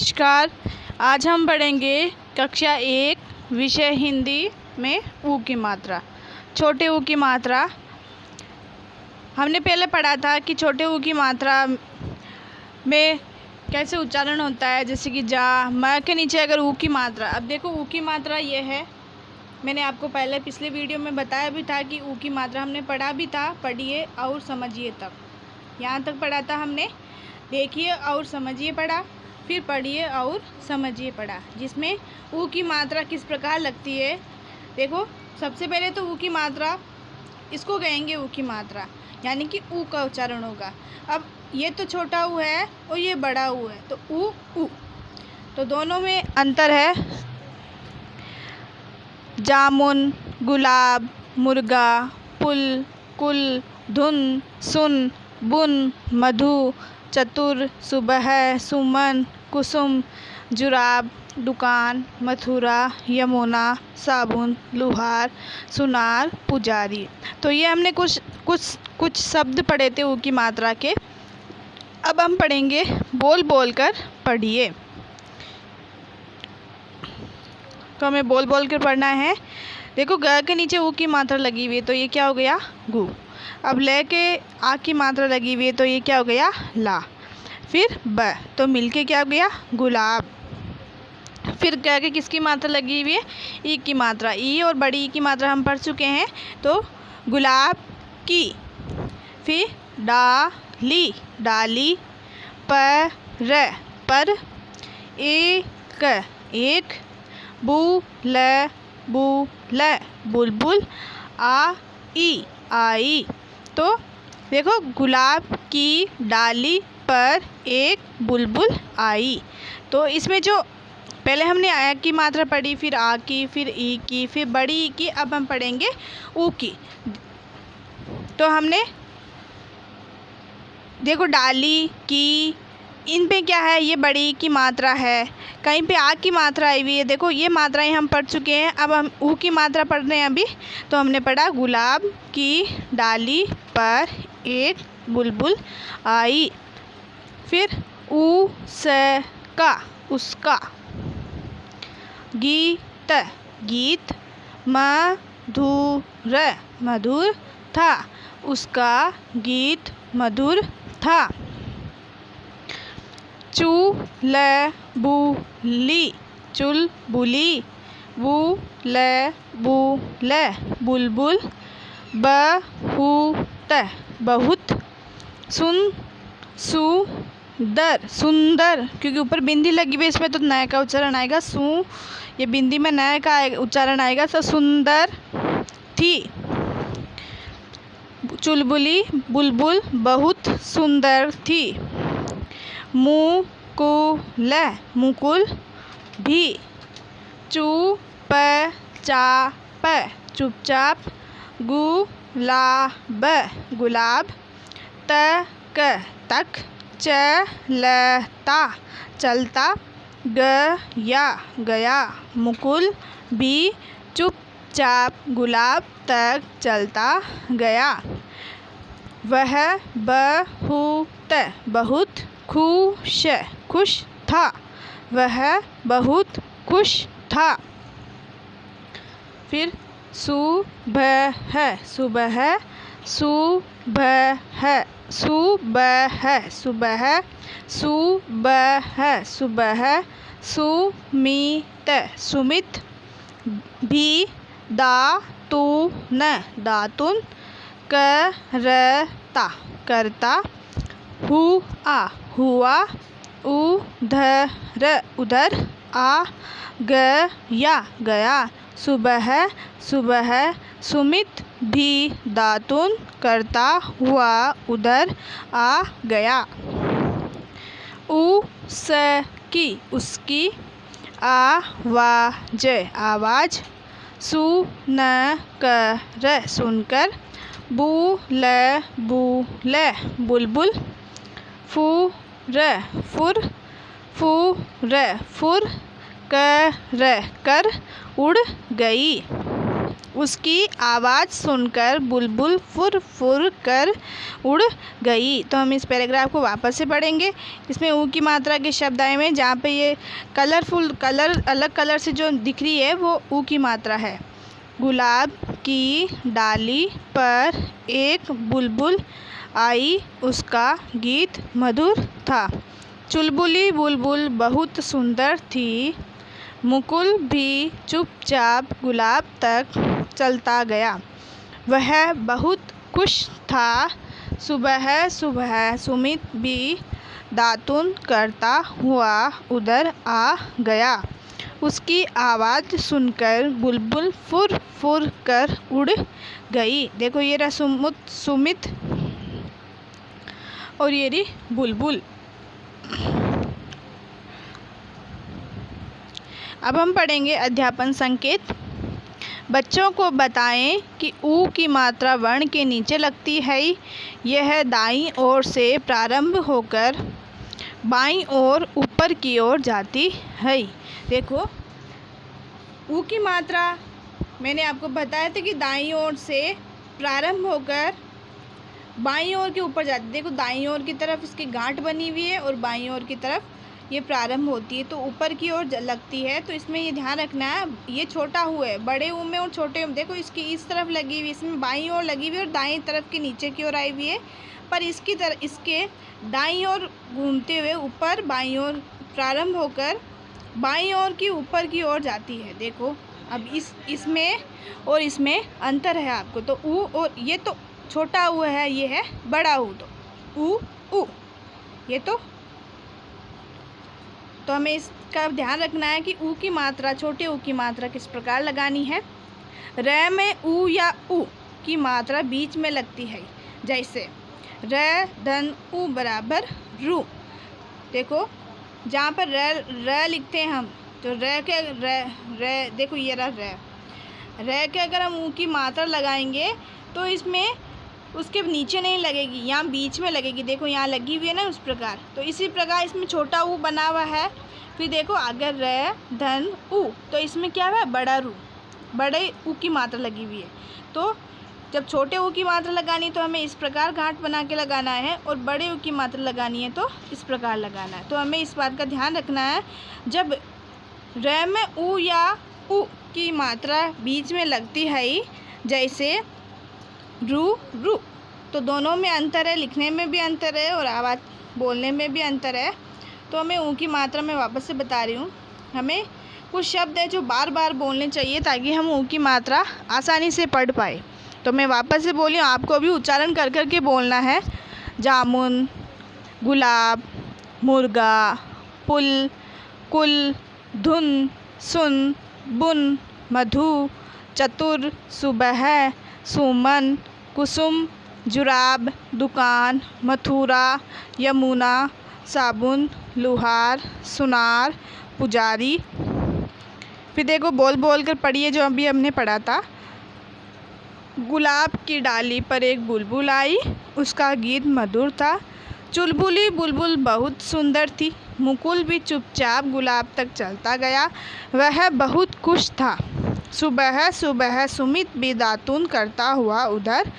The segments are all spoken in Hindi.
नमस्कार। आज हम पढ़ेंगे कक्षा 1 विषय हिंदी में ऊ की मात्रा। छोटे ऊ की मात्रा हमने पहले पढ़ा था कि छोटे ऊ की मात्रा में कैसे उच्चारण होता है, जैसे कि जा, म के नीचे अगर ऊ की मात्रा। अब देखो ऊ की मात्रा ये है, मैंने आपको पहले पिछले वीडियो में बताया भी था कि ऊ की मात्रा हमने पढ़ा भी था। पढ़िए और समझिए, तक यहाँ तक पढ़ा था हमने। देखिए और समझिए पढ़ा, फिर पढ़िए और समझिए पढ़ा, जिसमें ऊ की मात्रा किस प्रकार लगती है। देखो सबसे पहले तो ऊ की मात्रा, इसको कहेंगे ऊ की मात्रा, यानी कि ऊ का उच्चारण होगा। अब ये तो छोटा ऊ है और ये बड़ा ऊ है, तो ऊ तो दोनों में अंतर है। जामुन, गुलाब, मुर्गा, पुल, कुल, धुन, सुन, बुन, मधु, चतुर, सुबह, सुमन, कुसुम, जुराब, दुकान, मथुरा, यमुना, साबुन, लुहार, सुनार, पुजारी। तो ये हमने कुछ शब्द पढ़े थे ऊ की मात्रा के। अब हम पढ़ेंगे बोल बोल कर पढ़िए। तो हमें बोल बोल कर पढ़ना है। देखो ग के नीचे ऊ की मात्रा लगी हुई है, तो ये क्या हो गया? गु। अब ले के आ की मात्रा लगी हुई है, तो ये क्या हो गया? ला। फिर ब, तो मिलके क्या हो गया? गुलाब। फिर ग के किसकी मात्रा लगी हुई है? ई की मात्रा। ई और बड़ी ई की मात्रा हम पढ़ चुके हैं, तो गुलाब की। फिर डाली, डाली। पर, एक। बुल, बुलबुल। आई। तो देखो गुलाब की डाली पर एक बुलबुल आई। तो इसमें जो पहले हमने आ की मात्रा पढ़ी, फिर आ की, फिर ई की, फिर बड़ी ई की। अब हम पढ़ेंगे ऊ की। तो हमने देखो डाली की, इन पे क्या है? ये बड़ी की मात्रा है। कहीं पे आ की मात्रा आई हुई है। देखो ये मात्राएं हम पढ़ चुके हैं। अब हम ऊ की मात्रा पढ़ रहे हैं अभी। तो हमने पढ़ा गुलाब की डाली पर एक बुलबुल आई। फिर उसका, उसका। गीत, मधुर, मधुर था। उसका गीत मधुर था। चुलबुली, चुलबुली। बुलबुल, बुलबुल। बहुत, बहुत। सुंदर, सुंदर, क्योंकि ऊपर बिंदी लगी हुई है, इसमें तो नए का उच्चारण आएगा। ये बिंदी में नए का उच्चारण आएगा। तो सुंदर थी। चुलबुली, बुलबुल बहुत सुंदर थी। मुकुल, मुकुल भी। चुपचाप, चुपचाप। गुलाब, गुलाब। तक। चलता, चलता। गया। मुकुल भी चुपचाप गुलाब तक चलता गया। वह बहुत, बहुत खुश था। वह बहुत खुश था। फिर सुबह, सुबह, सुबह, सुबह, सुबह, सुबह, सुबह। सुमित, सुमित भी। दातुन, दातुन। करता, करता। हुआ, हुआ। उधर, उधर। आ गया, गया। सुबह, सुबह। सुमित भी दातुन करता हुआ उधर आ गया। उसकी, उसकी। आवाज, आवाज। सुनकर, सुनकर। बुलबुल, बुलबुल। फुर, फुर। कर उड़ गई। उसकी आवाज़ सुनकर बुलबुल फुर फुर कर उड़ गई। तो हम इस पैराग्राफ को वापस से पढ़ेंगे। इसमें ऊ की मात्रा के शब्द आए हुए हैं, जहाँ पे ये कलरफुल कलर अलग कलर से जो दिख रही है वो ऊ की मात्रा है। गुलाब की डाली पर एक बुलबुल आई, उसका गीत मधुर था। चुलबुली बुलबुल बहुत सुंदर थी, मुकुल भी चुपचाप गुलाब तक चलता गया। वह बहुत खुश था। सुबह सुबह सुमित भी दातुन करता हुआ उधर आ गया। उसकी आवाज़ सुनकर बुलबुल फुर फुर कर उड़ गई। देखो ये रहा सुमित और ये रही बुलबुल। अब हम पढ़ेंगे अध्यापन संकेत। बच्चों को बताएं कि ऊ की मात्रा वर्ण के नीचे लगती है। यह दाईं ओर से प्रारंभ होकर बाईं ओर ऊपर की ओर जाती है। देखो ऊ की मात्रा मैंने आपको बताया था कि दाईं ओर से प्रारंभ होकर बाईं ओर के ऊपर जाती है। देखो दाईं ओर की तरफ इसकी गांठ बनी हुई है और बाईं ओर की तरफ ये प्रारंभ होती है, तो ऊपर की ओर लगती है। तो इसमें ये ध्यान रखना है, ये छोटा ऊ है, बड़े ऊ में और छोटे ऊ में। देखो इसकी इस तरफ लगी हुई, इसमें बाईं ओर लगी हुई और दाईं तरफ के नीचे की ओर आई हुई है, पर इसकी तरफ इसके दाईं ओर घूमते हुए ऊपर बाईं ओर प्रारंभ होकर बाईं ओर की ऊपर की ओर जाती है। देखो अब इसमें और इसमें अंतर है आपको। तो ऊ और ये तो छोटा ऊ है, ये है बड़ा ऊ। तो ऊ ये तो हमें इसका ध्यान रखना है कि ऊ की मात्रा, छोटे ऊ की मात्रा किस प्रकार लगानी है। र में ऊ या ऊ की मात्रा बीच में लगती है, जैसे र धन ऊ बराबर रू। देखो जहाँ पर र लिखते हैं हम, तो र देखो ये रहा र के अगर हम ऊ की मात्रा लगाएंगे तो इसमें उसके नीचे नहीं लगेगी, यहाँ बीच में लगेगी। देखो यहाँ लगी हुई है ना, उस प्रकार। तो इसी प्रकार इसमें छोटा ऊ बना हुआ है। फिर देखो अगर र धन ऊ, तो इसमें क्या है, बड़ा रू, बड़े ऊ की मात्रा लगी हुई है। तो जब छोटे ऊ की मात्रा लगानी तो हमें इस प्रकार गांठ बना के लगाना है, और बड़े ऊ की मात्रा लगानी है तो इस प्रकार लगाना है। तो हमें इस बात का ध्यान रखना है, जब र में ऊ या ऊ की मात्रा बीच में लगती है, जैसे रू रू, तो दोनों में अंतर है, लिखने में भी अंतर है और आवाज़ बोलने में भी अंतर है। तो हमें ऊ की मात्रा में वापस से बता रही हूँ, हमें कुछ शब्द है जो बार बार बोलने चाहिए ताकि हम ऊ की मात्रा आसानी से पढ़ पाए। तो मैं वापस से बोली हूँ, आपको भी उच्चारण कर कर के बोलना है। जामुन, गुलाब, मुर्गा, पुल, कुल, धुन, सुन, बुन, मधु, चतुर, सुबह, सुमन, कुसुम, जुराब, दुकान, मथुरा, यमुना, साबुन, लुहार, सुनार, पुजारी। फिर देखो बोल बोल कर पढ़िए जो अभी हमने पढ़ा था। गुलाब की डाली पर एक बुलबुल आई, उसका गीत मधुर था। चुलबुली बुलबुल बहुत सुंदर थी, मुकुल भी चुपचाप गुलाब तक चलता गया। वह बहुत खुश था। सुबह सुबह सुमित भी दातुन करता हुआ उधर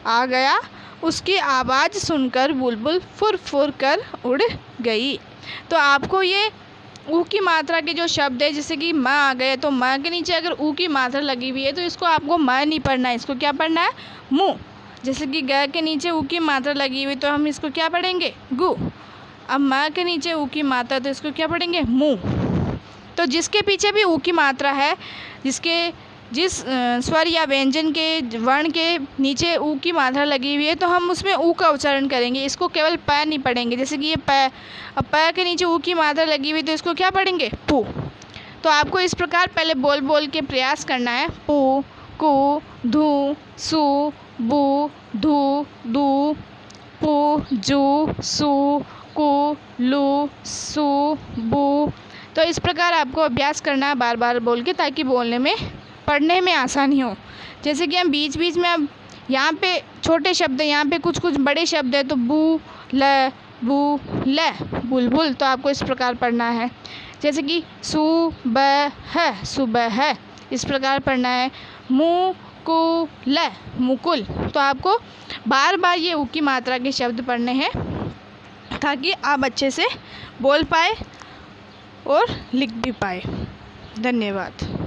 आ गया। उसकी आवाज़ सुनकर बुलबुल फुर फुर कर उड़ गई। तो आपको ये ऊ की मात्रा के जो शब्द है, जैसे कि म आ गए, तो म के नीचे अगर ऊ की मात्रा लगी हुई है तो इसको आपको म नहीं पढ़ना है, इसको क्या पढ़ना है, मु। जैसे कि ग के नीचे ऊ की मात्रा लगी हुई तो हम इसको क्या पढ़ेंगे, गु। अब म के नीचे ऊ की मात्रा तो इसको क्या पढ़ेंगे, मु। तो जिसके पीछे भी ऊ की मात्रा है, जिस स्वर या व्यंजन के वर्ण के नीचे ऊ की मात्रा लगी हुई है, तो हम उसमें ऊ का उच्चारण करेंगे, इसको केवल प नहीं पढ़ेंगे। जैसे कि ये प, अब प के नीचे ऊ की मात्रा लगी हुई तो इसको क्या पढ़ेंगे, पू। तो आपको इस प्रकार पहले बोल बोल के प्रयास करना है। पू, कु, धू, सु, बु, धू, दू, पू, जू, सु, कु, लू, सु, बु। तो इस प्रकार आपको अभ्यास करना है बार बार बोल के, ताकि बोलने में, पढ़ने में आसानी हो। जैसे कि हम बीच बीच में, अब यहाँ पे छोटे शब्द है, यहाँ पे कुछ कुछ बड़े शब्द है, तो बू ल बुलबुल, तो आपको इस प्रकार पढ़ना है। जैसे कि सुबह, इस प्रकार पढ़ना है। मुकुल, मुकुल। तो आपको बार बार ये ऊ की मात्रा के शब्द पढ़ने हैं ताकि आप अच्छे से बोल पाए और लिख भी पाए। धन्यवाद।